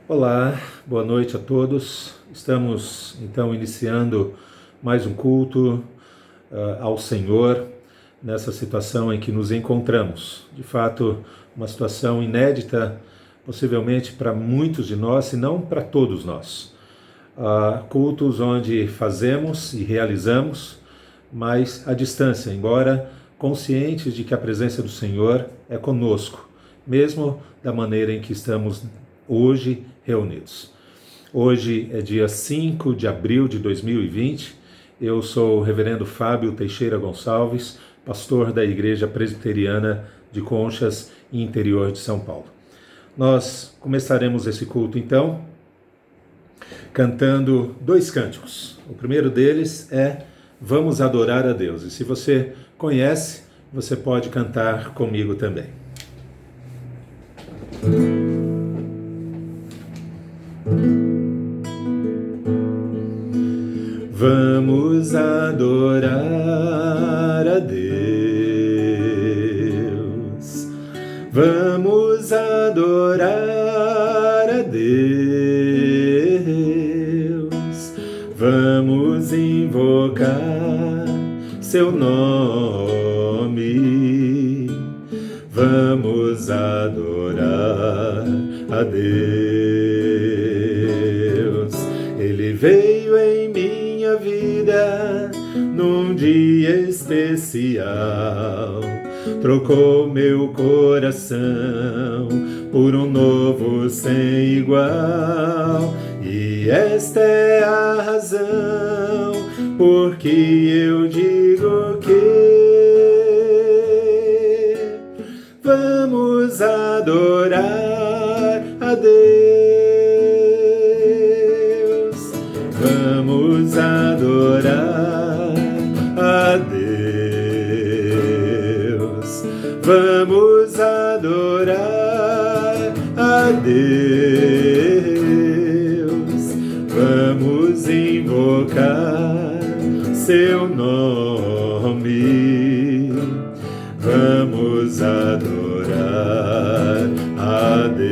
Olá, boa noite a todos. Estamos então iniciando mais um culto ao Senhor nessa situação em que nos encontramos. De fato, uma situação inédita, possivelmente para muitos de nós, se não para todos nós. Cultos onde fazemos e realizamos, mas à distância, embora conscientes de que a presença do Senhor é conosco, mesmo da maneira em que estamos hoje reunidos. Hoje é dia 5 de abril de 2020. Eu sou o reverendo Fábio Teixeira Gonçalves, pastor da Igreja Presbiteriana de Conchas, interior de São Paulo. Nós começaremos esse culto então cantando dois cânticos. O primeiro deles é Vamos Adorar a Deus. E se você conhece, você pode cantar comigo também. Vamos adorar a Deus. Vamos adorar a Deus. Vamos invocar seu nome. Vamos adorar a Deus. Ele veio em minha vida num dia especial, trocou meu coração por um novo sem igual, e esta é a razão por que eu digo que vamos adorar a Deus. Vamos adorar a Deus. Vamos adorar a Deus. Vamos invocar seu nome. Vamos adorar a Deus.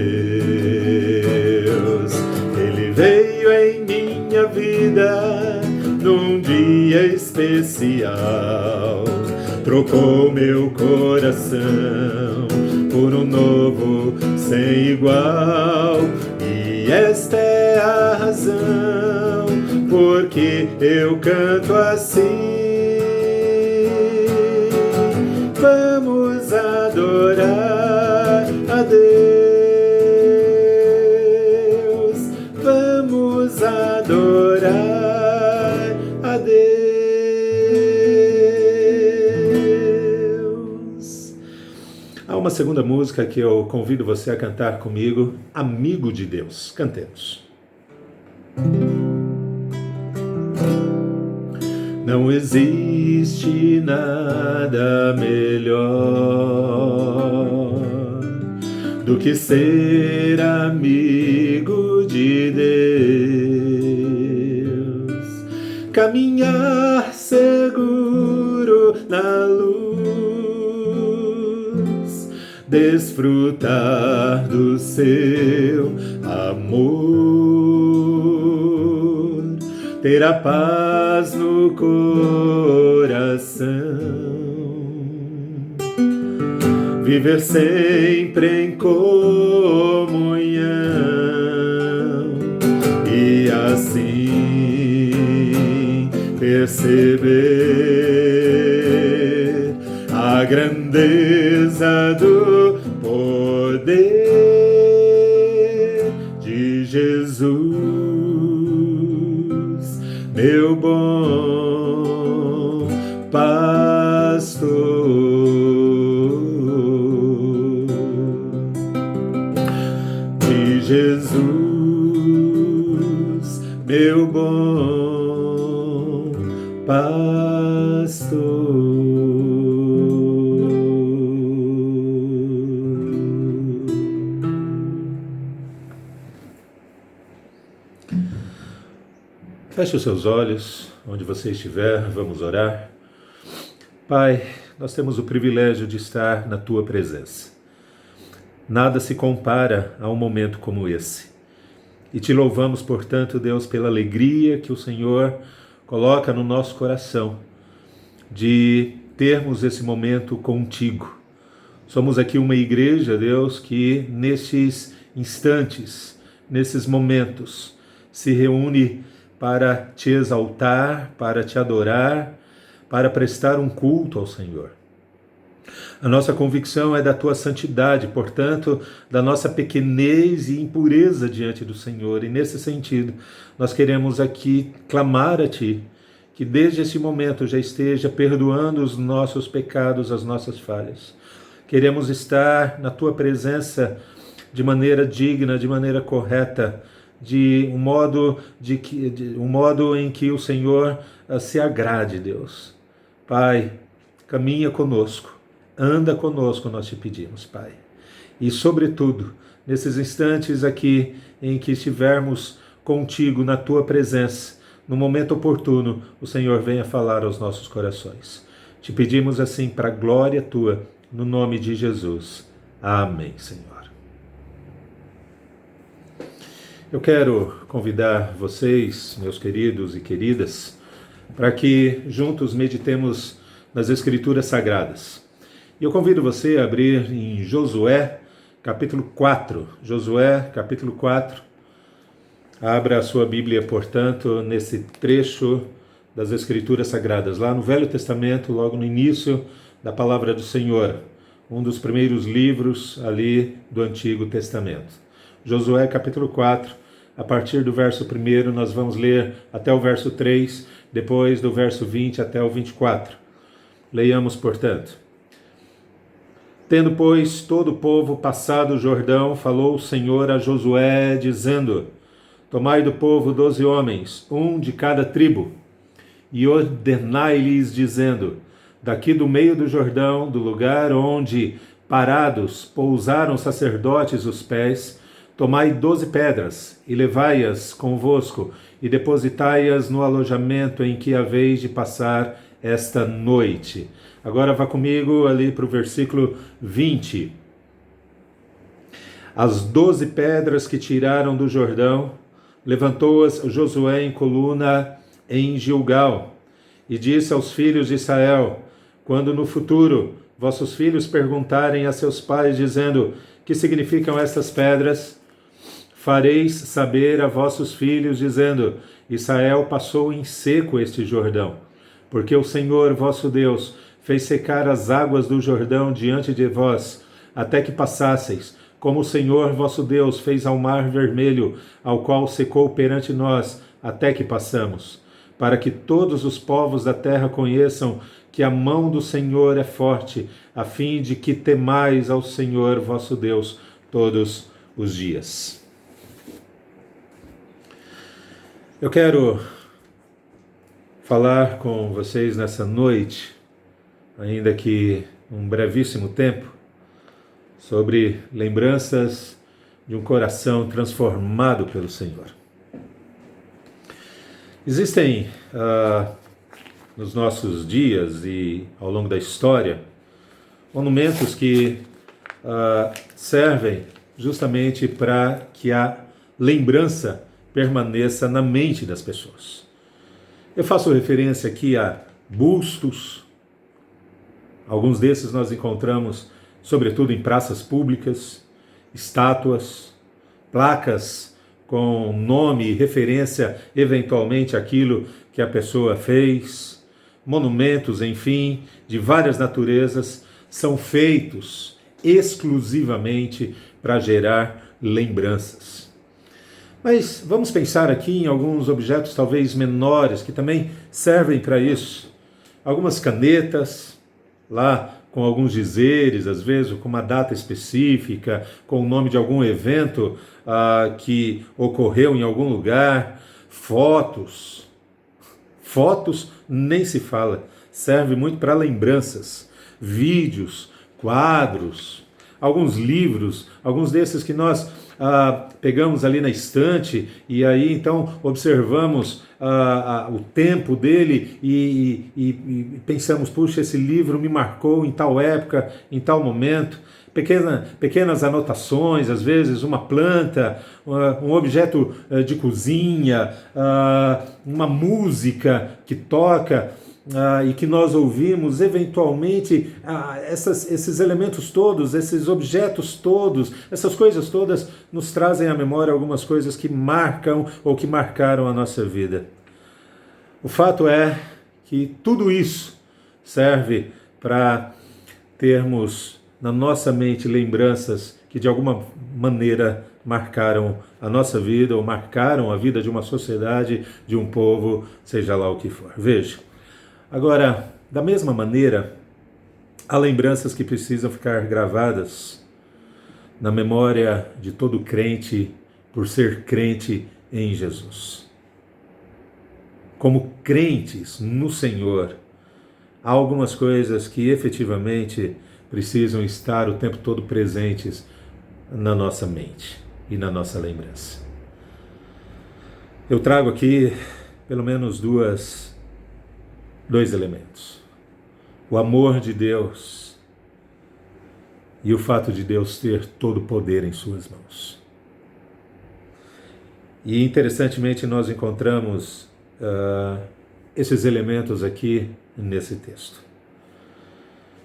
Ele veio em minha vida num dia especial, trocou meu coração por um novo sem igual, e esta é a razão porque eu canto assim. Vamos adorar a Deus. Vamos adorar a Deus. Há uma segunda música que eu convido você a cantar comigo, Amigo de Deus. Cantemos. Não existe nada melhor do que ser amigo de Deus, caminhar seguro na luz, desfrutar do seu amor, ter a paz no coração, viver sempre em comunhão e assim perceber a grandeza do poder de Jesus, meu bom pastor. De Jesus, meu bom pastor. Feche os seus olhos, onde você estiver, vamos orar. Pai, nós temos o privilégio de estar na Tua presença. Nada se compara a um momento como esse. E te louvamos, portanto, Deus, pela alegria que o Senhor coloca no nosso coração de termos esse momento contigo. Somos aqui uma igreja, Deus, que nesses instantes, nesses momentos, se reúne para te exaltar, para te adorar, para prestar um culto ao Senhor. A nossa convicção é da tua santidade, portanto, da nossa pequenez e impureza diante do Senhor. E nesse sentido, nós queremos aqui clamar a ti, que desde esse momento já esteja perdoando os nossos pecados, as nossas falhas. Queremos estar na tua presença de maneira digna, de maneira correta, de um modo em que o Senhor se agrade, Deus. Pai, caminha conosco, anda conosco, nós te pedimos, Pai. E, sobretudo, nesses instantes aqui em que estivermos contigo na tua presença, no momento oportuno, o Senhor venha falar aos nossos corações. Te pedimos assim para a glória tua, no nome de Jesus. Amém, Senhor. Eu quero convidar vocês, meus queridos e queridas, para que juntos meditemos nas Escrituras Sagradas. E eu convido você a abrir em Josué, capítulo 4. Josué, capítulo 4. Abra a sua Bíblia, portanto, nesse trecho das Escrituras Sagradas, lá no Velho Testamento, logo no início da Palavra do Senhor, um dos primeiros livros ali do Antigo Testamento. Josué, capítulo 4, a partir do verso 1, nós vamos ler até o verso 3, depois do verso 20 até o 24. Leiamos, portanto. Tendo, pois, todo o povo passado o Jordão, falou o Senhor a Josué, dizendo: Tomai do povo 12 homens, um de cada tribo, e ordenai-lhes, dizendo: Daqui do meio do Jordão, do lugar onde parados pousaram os sacerdotes os pés, tomai 12 pedras, e levai-as convosco, e depositai-as no alojamento em que haveis de passar esta noite. Agora vá comigo ali para o versículo 20. As 12 pedras que tiraram do Jordão, levantou-as Josué em coluna em Gilgal, e disse aos filhos de Israel: Quando no futuro vossos filhos perguntarem a seus pais, dizendo: Que significam estas pedras? Fareis saber a vossos filhos, dizendo: Israel passou em seco este Jordão, porque o Senhor vosso Deus fez secar as águas do Jordão diante de vós, até que passasseis, como o Senhor vosso Deus fez ao mar vermelho, ao qual secou perante nós, até que passamos, para que todos os povos da terra conheçam que a mão do Senhor é forte, a fim de que temais ao Senhor vosso Deus todos os dias. Eu quero falar com vocês nessa noite, ainda que um brevíssimo tempo, sobre lembranças de um coração transformado pelo Senhor. Existem nos nossos dias e ao longo da história monumentos que servem justamente para que a lembrança permaneça na mente das pessoas. Eu faço referência aqui a bustos. Alguns desses nós encontramos sobretudo em praças públicas, estátuas, placas com nome e referência eventualmente àquilo que a pessoa fez, monumentos, enfim, de várias naturezas, são feitos exclusivamente para gerar lembranças. Mas vamos pensar aqui em alguns objetos talvez menores que também servem para isso. Algumas canetas, lá com alguns dizeres, às vezes com uma data específica, com o nome de algum evento que ocorreu em algum lugar. Fotos nem se fala, serve muito para lembranças. Vídeos, quadros, alguns livros, alguns desses que nós pegamos ali na estante e aí então observamos o tempo dele e pensamos, puxa, esse livro me marcou em tal época, em tal momento. pequenas anotações, às vezes uma planta, um objeto de cozinha, uma música que toca e que nós ouvimos, eventualmente, esses elementos todos, esses objetos todos, essas coisas todas nos trazem à memória algumas coisas que marcam ou que marcaram a nossa vida. O fato é que tudo isso serve para termos na nossa mente lembranças que de alguma maneira marcaram a nossa vida ou marcaram a vida de uma sociedade, de um povo, seja lá o que for. Veja, agora, da mesma maneira, há lembranças que precisam ficar gravadas na memória de todo crente por ser crente em Jesus. Como crentes no Senhor, há algumas coisas que efetivamente precisam estar o tempo todo presentes na nossa mente e na nossa lembrança. Eu trago aqui pelo menos dois elementos. O amor de Deus e o fato de Deus ter todo o poder em suas mãos. E interessantemente nós encontramos esses elementos aqui nesse texto.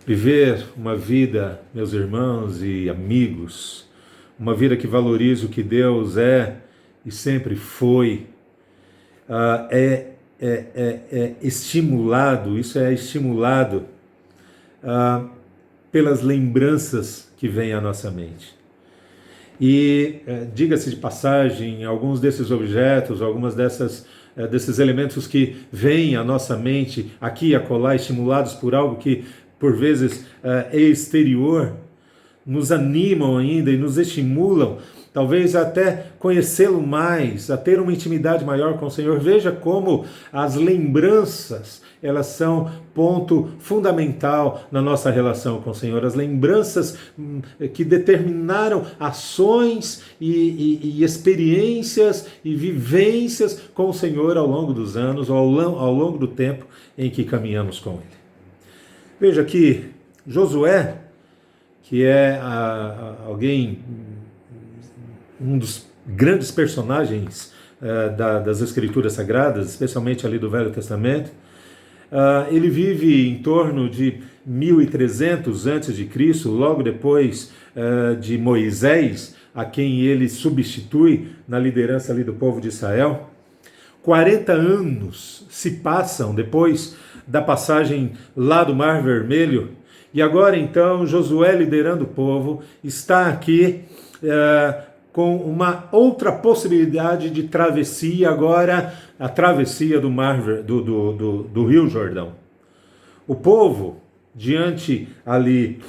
Viver uma vida, meus irmãos e amigos, uma vida que valoriza o que Deus é e sempre foi, estimulado pelas lembranças que vêm à nossa mente. E diga-se de passagem, alguns desses objetos, algumas desses elementos que vêm à nossa mente aqui e acolá, estimulados por algo que por vezes é exterior, nos animam ainda e nos estimulam, talvez até conhecê-lo mais, a ter uma intimidade maior com o Senhor. Veja como as lembranças, elas são ponto fundamental na nossa relação com o Senhor. As lembranças que determinaram ações e experiências e vivências com o Senhor ao longo dos anos, ou ao longo do tempo em que caminhamos com Ele. Veja aqui, Josué, que é um dos grandes personagens das Escrituras Sagradas, especialmente ali do Velho Testamento, ele vive em torno de 1300 a.C., logo depois de Moisés, a quem ele substitui na liderança ali do povo de Israel. 40 anos se passam depois da passagem lá do Mar Vermelho, e agora então Josué, liderando o povo, está aqui com uma outra possibilidade de travessia, agora a travessia do do Rio Jordão. O povo, diante ali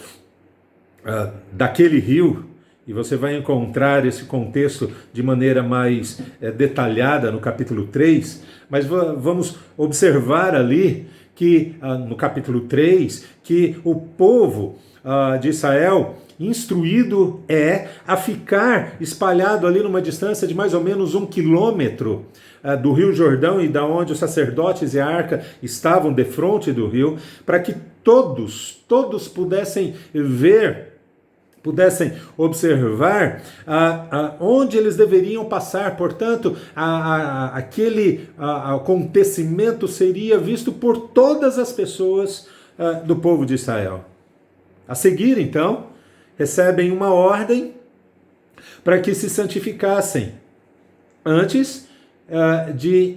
daquele rio, e você vai encontrar esse contexto de maneira mais detalhada no capítulo 3, mas vamos observar ali que no capítulo 3, que o povo de Israel instruído a ficar espalhado ali numa distância de mais ou menos 1 quilômetro do Rio Jordão e da onde os sacerdotes e a arca estavam defronte do rio, para que todos pudessem ver, pudessem observar onde eles deveriam passar. Portanto, aquele acontecimento seria visto por todas as pessoas do povo de Israel. A seguir, então, recebem uma ordem para que se santificassem antes de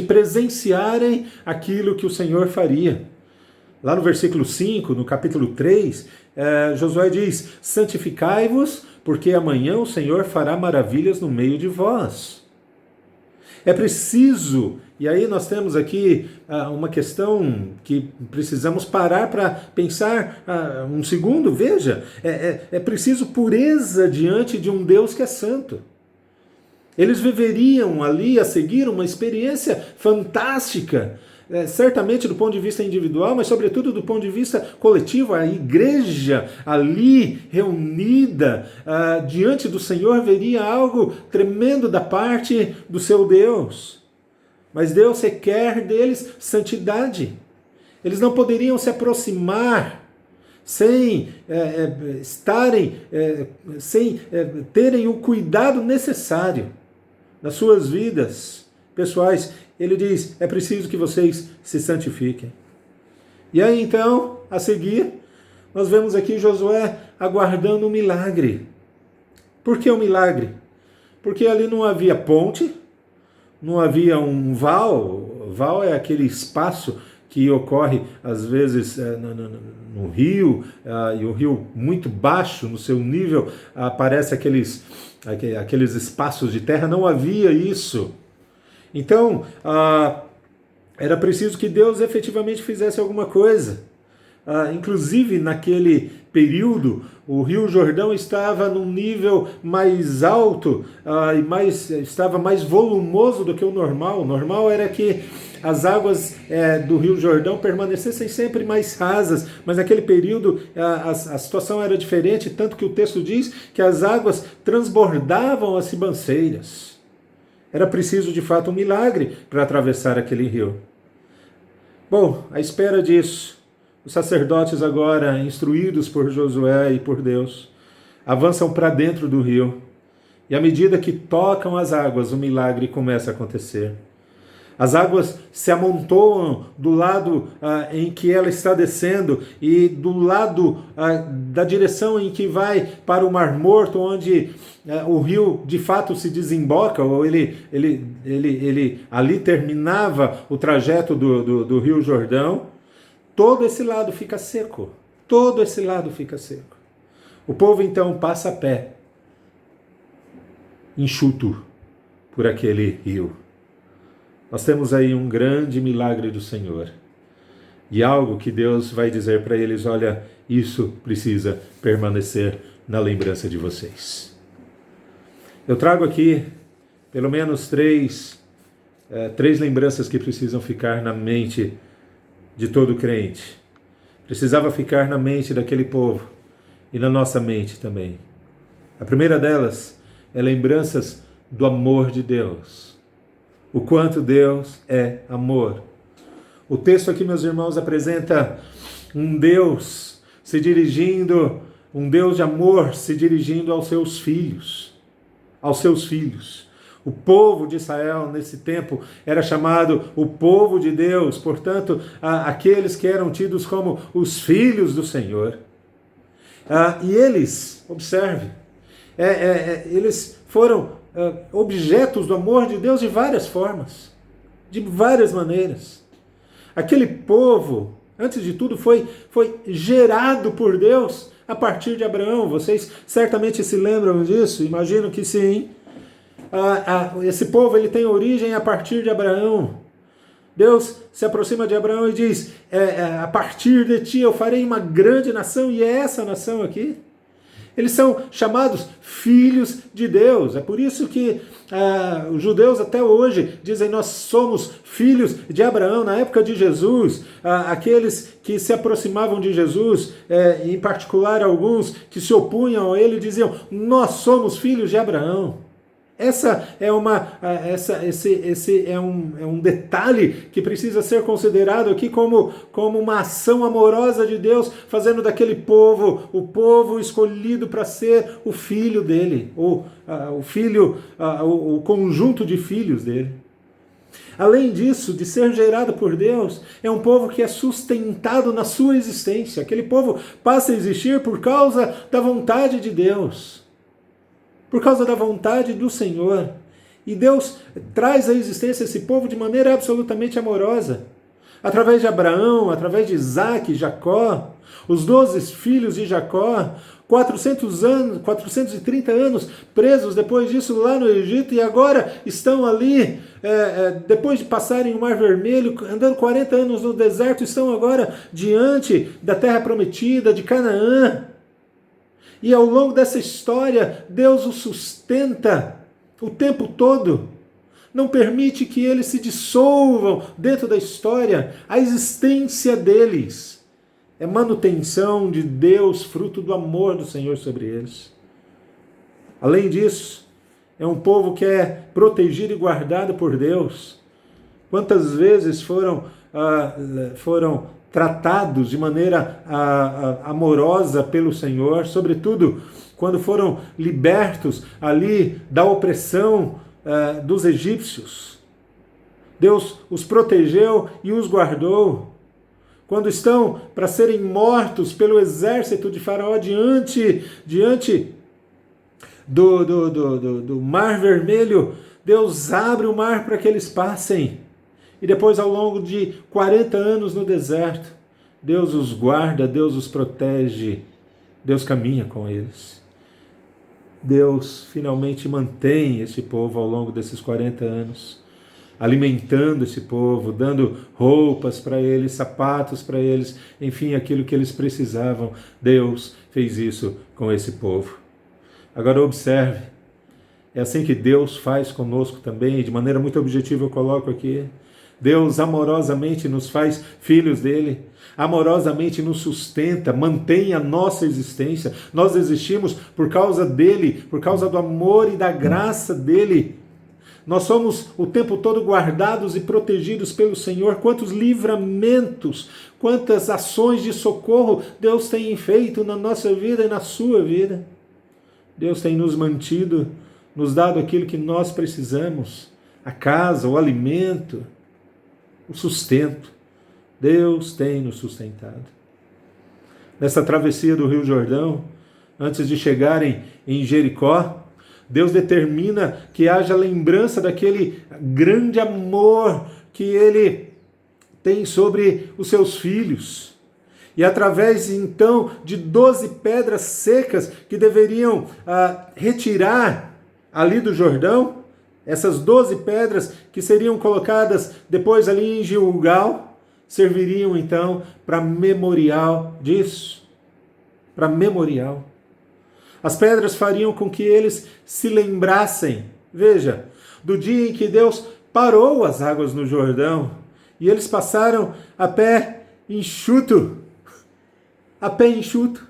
presenciarem aquilo que o Senhor faria. Lá no versículo 5, no capítulo 3, Josué diz: santificai-vos, porque amanhã o Senhor fará maravilhas no meio de vós. É preciso, e aí nós temos aqui uma questão que precisamos parar para pensar um segundo. Veja, é preciso pureza diante de um Deus que é santo. Eles viveriam ali a seguir uma experiência fantástica, certamente do ponto de vista individual, mas sobretudo do ponto de vista coletivo. A igreja ali reunida diante do Senhor veria algo tremendo da parte do seu Deus. Mas Deus requer deles santidade. Eles não poderiam se aproximar sem terem o cuidado necessário nas suas vidas pessoais. Ele diz, é preciso que vocês se santifiquem. E aí então, a seguir, nós vemos aqui Josué aguardando um milagre. Por que um milagre? Porque ali não havia ponte, não havia um val. Val é aquele espaço que ocorre, às vezes, no rio, e o rio muito baixo no seu nível, aparece aqueles espaços de terra. Não havia isso. Então, era preciso que Deus efetivamente fizesse alguma coisa. Inclusive, naquele período, o Rio Jordão estava num nível mais alto e estava mais volumoso do que o normal. O normal era que as águas do Rio Jordão permanecessem sempre mais rasas, mas naquele período a situação era diferente, tanto que o texto diz que as águas transbordavam as ribanceiras. Era preciso, de fato, um milagre para atravessar aquele rio. Bom, à espera disso, os sacerdotes agora, instruídos por Josué e por Deus, avançam para dentro do rio. E à medida que tocam as águas, o milagre começa a acontecer. As águas se amontoam do lado em que ela está descendo e do lado da direção em que vai para o Mar Morto, onde o rio de fato se desemboca, ou ele ali terminava o trajeto do Rio Jordão. Todo esse lado fica seco. Todo esse lado fica seco. O povo então passa a pé, enxuto por aquele rio. Nós temos aí um grande milagre do Senhor. E algo que Deus vai dizer para eles, olha, isso precisa permanecer na lembrança de vocês. Eu trago aqui pelo menos três lembranças que precisam ficar na mente de todo crente. Precisava ficar na mente daquele povo e na nossa mente também. A primeira delas é lembranças do amor de Deus. O quanto Deus é amor. O texto aqui, meus irmãos, apresenta um Deus um Deus de amor se dirigindo aos seus filhos. Aos seus filhos. O povo de Israel, nesse tempo, era chamado o povo de Deus, portanto, aqueles que eram tidos como os filhos do Senhor. E eles, observe, eles foram objetos do amor de Deus de várias formas, de várias maneiras. Aquele povo, antes de tudo, foi gerado por Deus a partir de Abraão. Vocês certamente se lembram disso, imagino que sim. Esse povo ele tem origem a partir de Abraão. Deus se aproxima de Abraão e diz, a partir de ti eu farei uma grande nação, e é essa nação aqui. Eles são chamados filhos de Deus. É por isso que os judeus até hoje dizem, nós somos filhos de Abraão. Na época de Jesus, aqueles que se aproximavam de Jesus, em particular alguns que se opunham a ele, diziam, nós somos filhos de Abraão. Esse é um detalhe que precisa ser considerado aqui como uma ação amorosa de Deus, fazendo daquele povo, o povo escolhido para ser o filho dele, ou o conjunto de filhos dele. Além disso, de ser gerado por Deus, é um povo que é sustentado na sua existência. Aquele povo passa a existir por causa da vontade de Deus. Por causa da vontade do Senhor. E Deus traz à existência esse povo de maneira absolutamente amorosa. Através de Abraão, através de Isaac, Jacó, os 12 filhos de Jacó, 430 anos presos depois disso lá no Egito, e agora estão ali, depois de passarem o Mar Vermelho, andando 40 anos no deserto, estão agora diante da terra prometida, de Canaã. E ao longo dessa história, Deus os sustenta o tempo todo. Não permite que eles se dissolvam dentro da história. A existência deles é manutenção de Deus, fruto do amor do Senhor sobre eles. Além disso, é um povo que é protegido e guardado por Deus. Quantas vezes foram tratados de maneira amorosa pelo Senhor, sobretudo quando foram libertos ali da opressão dos egípcios. Deus os protegeu e os guardou. Quando estão para serem mortos pelo exército de Faraó diante do Mar Vermelho, Deus abre o mar para que eles passem. E depois, ao longo de 40 anos no deserto, Deus os guarda, Deus os protege, Deus caminha com eles. Deus finalmente mantém esse povo ao longo desses 40 anos, alimentando esse povo, dando roupas para eles, sapatos para eles, enfim, aquilo que eles precisavam. Deus fez isso com esse povo. Agora observe, é assim que Deus faz conosco também, de maneira muito objetiva eu coloco aqui. Deus amorosamente nos faz filhos dele, amorosamente nos sustenta, mantém a nossa existência. Nós existimos por causa dele, por causa do amor e da graça dele. Nós somos o tempo todo guardados e protegidos pelo Senhor. Quantos livramentos, quantas ações de socorro Deus tem feito na nossa vida e na sua vida. Deus tem nos mantido, nos dado aquilo que nós precisamos, a casa, o alimento, o sustento. Deus tem nos sustentado. Nessa travessia do Rio Jordão, antes de chegarem em Jericó, Deus determina que haja lembrança daquele grande amor que Ele tem sobre os seus filhos. E através, então, de 12 pedras secas que deveriam retirar ali do Jordão, essas 12 pedras que seriam colocadas depois ali em Gilgal, serviriam então para memorial disso. Para memorial. As pedras fariam com que eles se lembrassem, veja, do dia em que Deus parou as águas no Jordão e eles passaram a pé enxuto. A pé enxuto.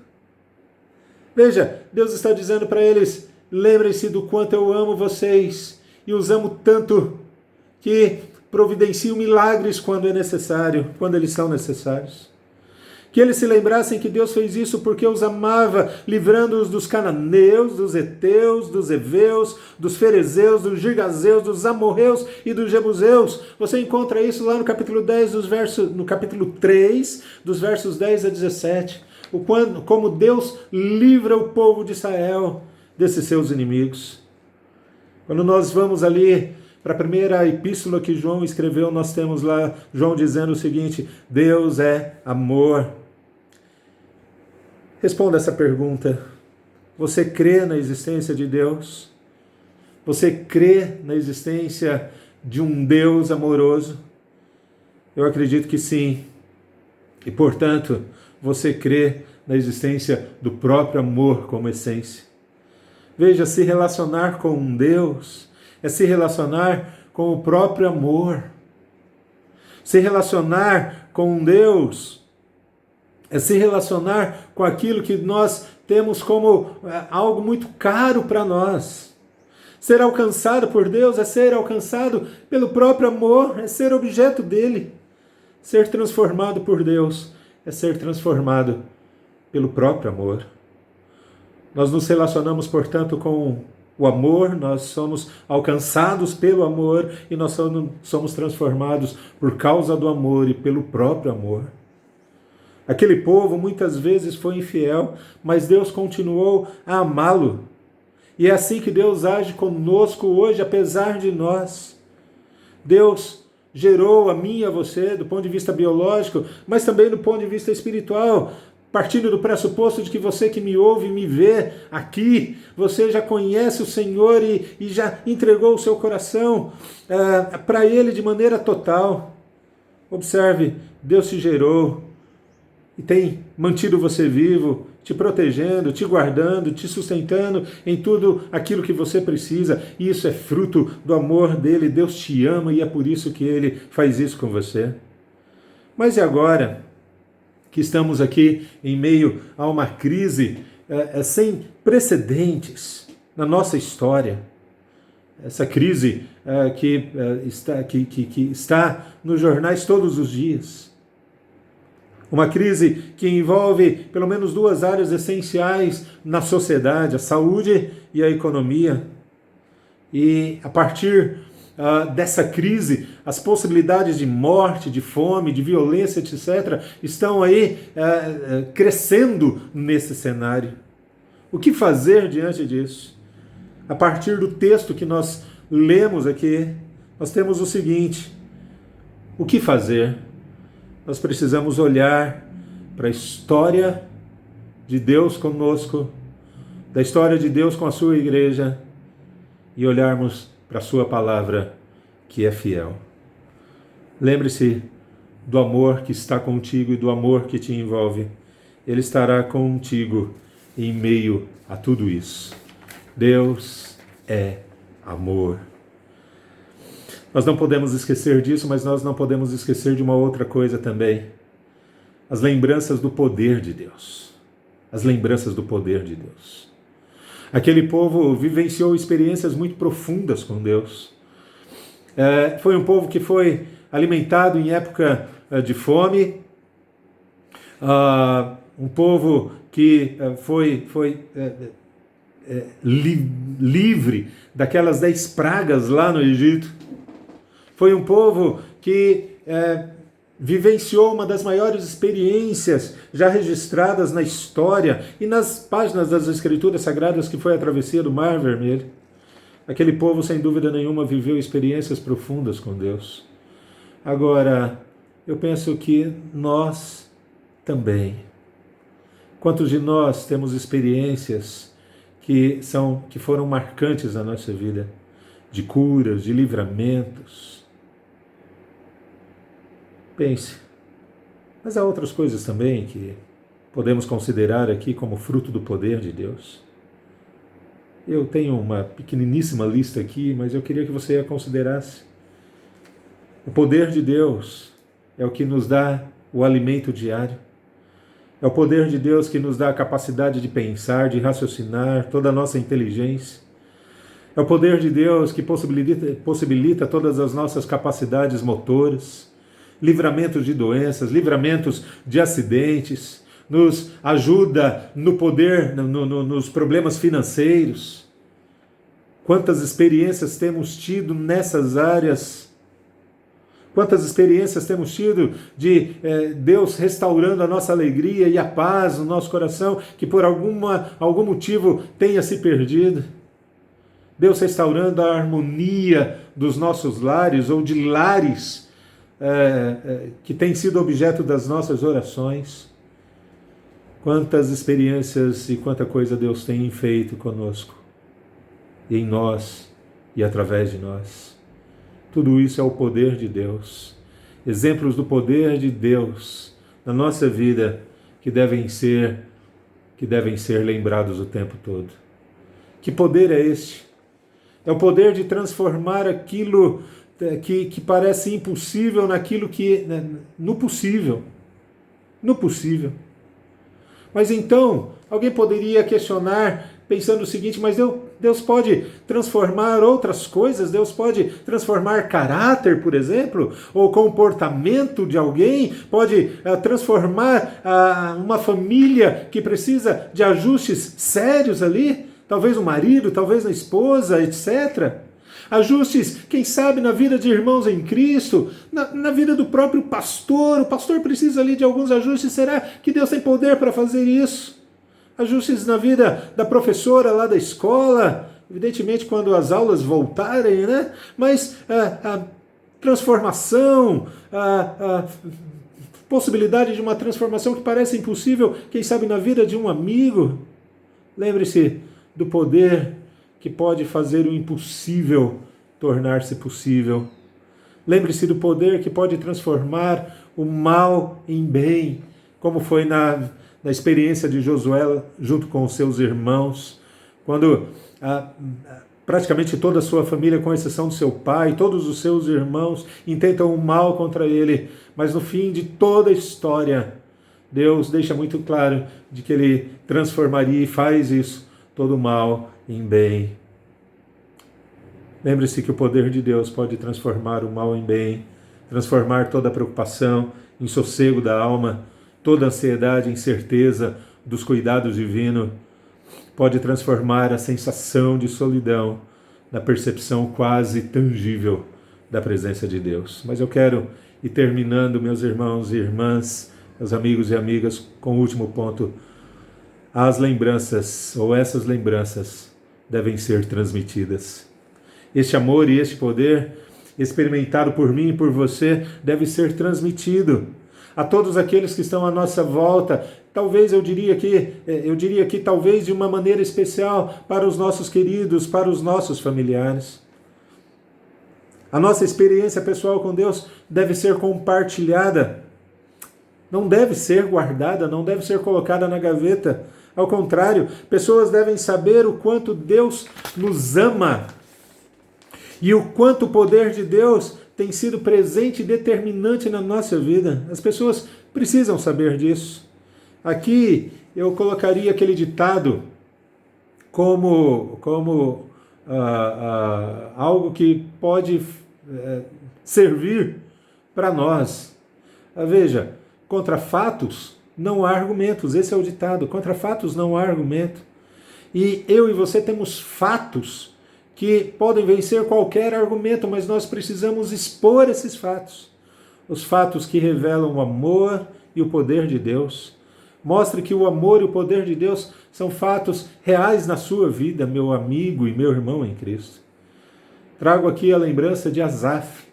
Veja, Deus está dizendo para eles: lembrem-se do quanto eu amo vocês e os amo tanto que providencio milagres quando é necessário, quando eles são necessários. Que eles se lembrassem que Deus fez isso porque os amava, livrando-os dos cananeus, dos heteus, dos heveus, dos ferezeus, dos girgazeus, dos amorreus e dos jebuseus. Você encontra isso lá no capítulo 10, no capítulo 3, dos versos 10 a 17. Como Deus livra o povo de Israel desses seus inimigos. Quando nós vamos ali para a primeira epístola que João escreveu, nós temos lá João dizendo o seguinte: Deus é amor. Responda essa pergunta. Você crê na existência de Deus? Você crê na existência de um Deus amoroso? Eu acredito que sim. E, portanto, você crê na existência do próprio amor como essência. Veja, se relacionar com Deus é se relacionar com o próprio amor. Se relacionar com Deus é se relacionar com aquilo que nós temos como algo muito caro para nós. Ser alcançado por Deus é ser alcançado pelo próprio amor, é ser objeto dele. Ser transformado por Deus é ser transformado pelo próprio amor. Nós nos relacionamos, portanto, com o amor, nós somos alcançados pelo amor e nós somos transformados por causa do amor e pelo próprio amor. Aquele povo muitas vezes foi infiel, mas Deus continuou a amá-lo. E é assim que Deus age conosco hoje, apesar de nós. Deus gerou a mim e a você do ponto de vista biológico, mas também do ponto de vista espiritual, partindo do pressuposto de que você que me ouve e me vê aqui, você já conhece o Senhor e já entregou o seu coração para Ele de maneira total. Observe, Deus te gerou e tem mantido você vivo, te protegendo, te guardando, te sustentando em tudo aquilo que você precisa. E isso é fruto do amor dele. Deus te ama e é por isso que Ele faz isso com você. Mas e agora que estamos aqui em meio a uma crise sem precedentes na nossa história? Essa crise que está nos jornais todos os dias. Uma crise que envolve pelo menos duas áreas essenciais na sociedade, a saúde e a economia. E a partir dessa crise, as possibilidades de morte, de fome, de violência, etc., estão aí crescendo nesse cenário. O que fazer diante disso? A partir do texto que nós lemos aqui, nós temos o seguinte: o que fazer? Nós precisamos olhar para a história de Deus conosco, da história de Deus com a sua igreja, e olharmos para a sua palavra, que é fiel. Lembre-se do amor que está contigo e do amor que te envolve. Ele estará contigo em meio a tudo isso. Deus é amor. Nós não podemos esquecer disso, mas nós não podemos esquecer de uma outra coisa também. As lembranças do poder de Deus. As lembranças do poder de Deus. Aquele povo vivenciou experiências muito profundas com Deus. Foi um povo que foi alimentado em época de fome. Um povo que foi livre daquelas 10 pragas lá no Egito. Foi um povo que vivenciou uma das maiores experiências já registradas na história e nas páginas das Escrituras Sagradas, que foi a travessia do Mar Vermelho. Aquele povo, sem dúvida nenhuma, viveu experiências profundas com Deus. Agora, eu penso que nós também. Quantos de nós temos experiências que foram marcantes na nossa vida, de curas, de livramentos? Pense. Mas há outras coisas também que podemos considerar aqui como fruto do poder de Deus. Eu tenho uma pequeniníssima lista aqui, mas eu queria que você a considerasse. O poder de Deus é o que nos dá o alimento diário. É o poder de Deus que nos dá a capacidade de pensar, de raciocinar, toda a nossa inteligência. É o poder de Deus que possibilita todas as nossas capacidades motoras, livramentos de doenças, livramentos de acidentes, nos ajuda no poder, nos problemas financeiros. Quantas experiências temos tido nessas áreas? Quantas experiências temos tido de Deus restaurando a nossa alegria e a paz no nosso coração, que por algum motivo tenha se perdido? Deus restaurando a harmonia dos nossos lares ou de lares que têm sido objeto das nossas orações. Quantas experiências e quanta coisa Deus tem feito conosco, em nós e através de nós. Tudo isso é o poder de Deus. Exemplos do poder de Deus na nossa vida que devem ser lembrados o tempo todo. Que poder é este? É o poder de transformar aquilo que parece impossível no possível. No possível. Mas então, alguém poderia questionar, pensando o seguinte: mas Deus pode transformar outras coisas? Deus pode transformar caráter, por exemplo? Ou comportamento de alguém? Pode transformar uma família que precisa de ajustes sérios ali? Talvez o marido, talvez a esposa, etc. Ajustes, quem sabe, na vida de irmãos em Cristo, na vida do próprio pastor. O pastor precisa ali de alguns ajustes. Será que Deus tem poder para fazer isso? Ajustes na vida da professora lá da escola, evidentemente quando as aulas voltarem, né? Mas a transformação, a possibilidade de uma transformação que parece impossível, quem sabe na vida de um amigo. Lembre-se do poder que pode fazer o impossível tornar-se possível. Lembre-se do poder que pode transformar o mal em bem, como foi na experiência de Josué junto com os seus irmãos, quando praticamente toda a sua família, com exceção do seu pai, todos os seus irmãos intentam o mal contra ele, mas no fim de toda a história, Deus deixa muito claro de que ele transformaria e faz isso, todo o mal em bem. Lembre-se que o poder de Deus pode transformar o mal em bem, transformar toda a preocupação em sossego da alma, Toda ansiedade, incerteza dos cuidados divinos pode transformar a sensação de solidão na percepção quase tangível da presença de Deus. Mas eu quero ir terminando, meus irmãos e irmãs, meus amigos e amigas, com o último ponto. As lembranças, ou essas lembranças, devem ser transmitidas. Este amor e este poder, experimentado por mim e por você, deve ser transmitido a todos aqueles que estão à nossa volta. Talvez eu diria que talvez de uma maneira especial para os nossos queridos, para os nossos familiares. A nossa experiência pessoal com Deus deve ser compartilhada. Não deve ser guardada, não deve ser colocada na gaveta. Ao contrário, pessoas devem saber o quanto Deus nos ama e o quanto o poder de Deus tem sido presente e determinante na nossa vida. As pessoas precisam saber disso. Aqui eu colocaria aquele ditado como algo que pode servir para nós. Veja, contra fatos não há argumentos. Esse é o ditado. Contra fatos não há argumento. E eu e você temos fatos que podem vencer qualquer argumento, mas nós precisamos expor esses fatos. Os fatos que revelam o amor e o poder de Deus. Mostre que o amor e o poder de Deus são fatos reais na sua vida, meu amigo e meu irmão em Cristo. Trago aqui a lembrança de Asaf,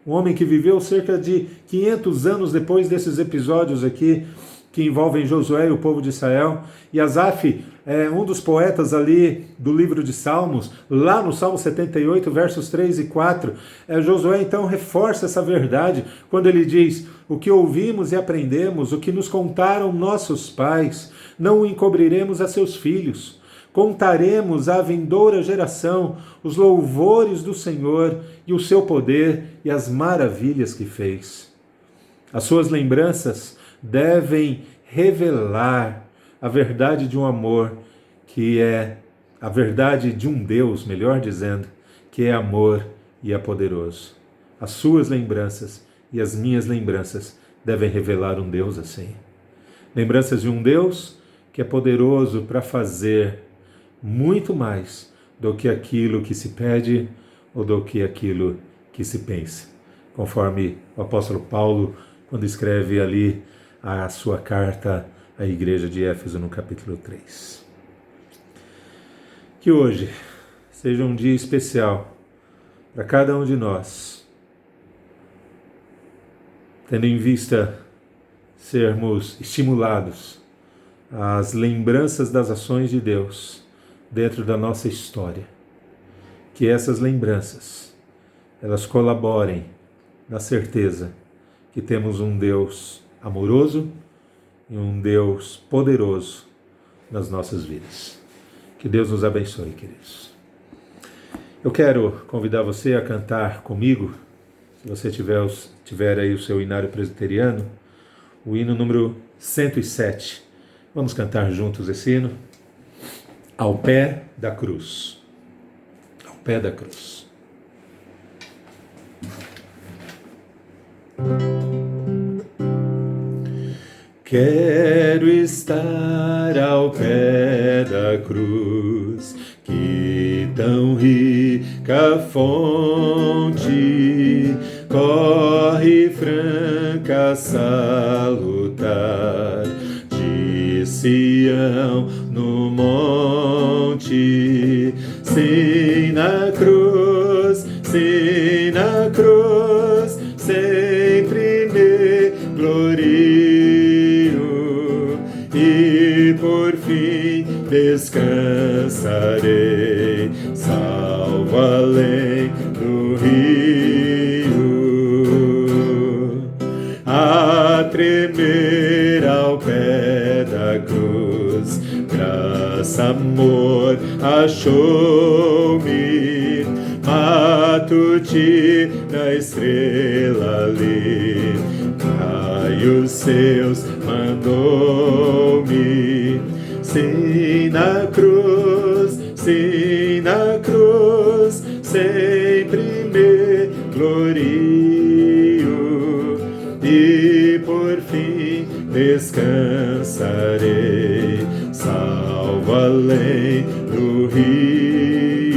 um homem que viveu cerca de 500 anos depois desses episódios aqui, que envolvem Josué e o povo de Israel. E Asaf é um dos poetas ali do livro de Salmos, lá no Salmo 78, versos 3 e 4. Josué então reforça essa verdade quando ele diz: o que ouvimos e aprendemos, o que nos contaram nossos pais, não o encobriremos a seus filhos. Contaremos à vindoura geração os louvores do Senhor e o seu poder e as maravilhas que fez. As suas lembranças devem revelar a verdade de um amor que é a verdade de um Deus, melhor dizendo, que é amor e é poderoso. As suas lembranças e as minhas lembranças devem revelar um Deus assim. Lembranças de um Deus que é poderoso para fazer muito mais do que aquilo que se pede ou do que aquilo que se pensa. Conforme o apóstolo Paulo, quando escreve ali a sua carta à igreja de Éfeso no capítulo 3. Que hoje seja um dia especial para cada um de nós, tendo em vista sermos estimulados às lembranças das ações de Deus dentro da nossa história. Que essas lembranças, elas colaborem na certeza que temos um Deus amoroso e um Deus poderoso nas nossas vidas. Que Deus nos abençoe, queridos. Eu quero convidar você a cantar comigo, se você tiver aí o seu hinário presbiteriano, o hino número 107. Vamos cantar juntos esse hino? Ao pé da cruz. Ao pé da cruz. Quero estar ao pé da cruz, que tão rica fonte corre franca salutar de Sião no monte. Sim, na cruz, sempre me glorio e por fim descansarei, salvo além do rio. A tremer ao pé da cruz, graça, amor achou-me, matutina estrela ali, raios seus mandou-me. Sim, na cruz, sempre me glorio e por fim descansarei, salvo além do rio.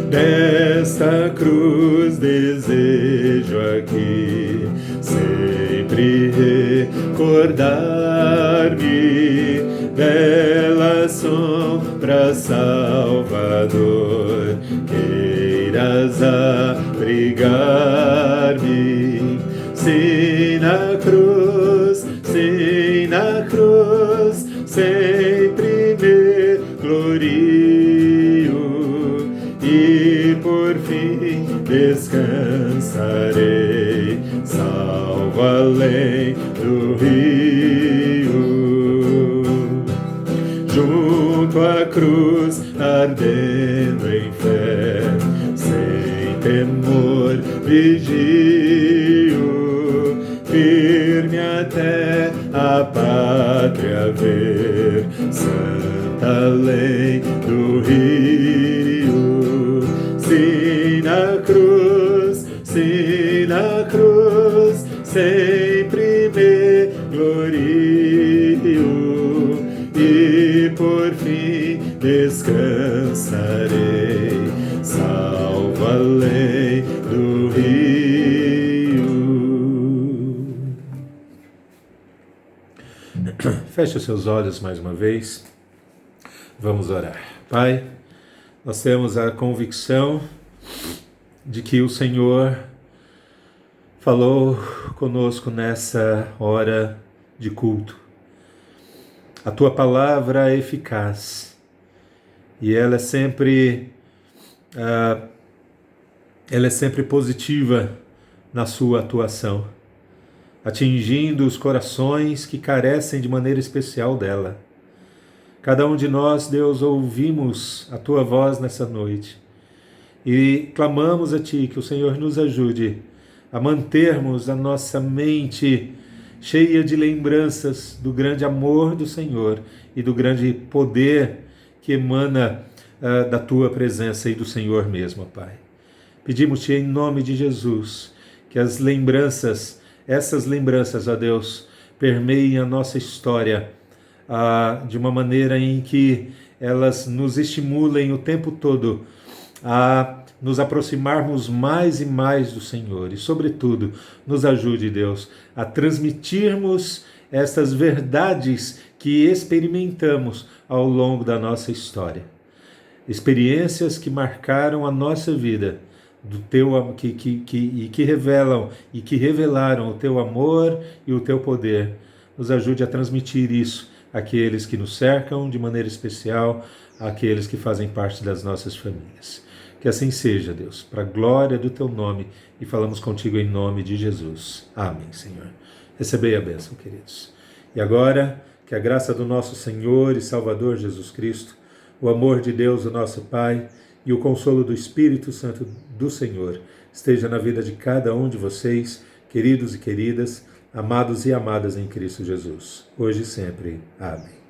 Desta cruz desejo aqui sempre recordar-me, bela sombra Salvador, queiras abrigar-me. Sim, na cruz, sempre me glorio, e por fim descansarei, salvo além do rio. Junto à cruz, ardendo em fé, sem temor vigio, firme até a pátria ver, santa além do rio. Sim, na cruz, sempre me glorio, e por fim descansarei, salvo além do rio. Feche os seus olhos mais uma vez. Vamos orar. Pai, nós temos a convicção de que o Senhor falou conosco nessa hora de culto. A tua palavra é eficaz e ela é sempre positiva na sua atuação, atingindo os corações que carecem de maneira especial dela. Cada um de nós, Deus, ouvimos a tua voz nessa noite e clamamos a ti que o Senhor nos ajude a mantermos a nossa mente cheia de lembranças do grande amor do Senhor e do grande poder que emana da tua presença e do Senhor mesmo, Pai. Pedimos-te em nome de Jesus que essas lembranças, ó Deus, permeiem a nossa história de uma maneira em que elas nos estimulem o tempo todo a nos aproximarmos mais e mais do Senhor e, sobretudo, nos ajude, Deus, a transmitirmos essas verdades que experimentamos ao longo da nossa história. Experiências que marcaram a nossa vida, que revelam e que revelaram o teu amor e o teu poder. Nos ajude a transmitir isso àqueles que nos cercam, de maneira especial, àqueles que fazem parte das nossas famílias. Que assim seja, Deus, para a glória do teu nome, e falamos contigo em nome de Jesus. Amém, Senhor. Recebei a bênção, queridos. E agora, que a graça do nosso Senhor e Salvador Jesus Cristo, o amor de Deus, o nosso Pai, e o consolo do Espírito Santo do Senhor esteja na vida de cada um de vocês, queridos e queridas, amados e amadas em Cristo Jesus, hoje e sempre. Amém.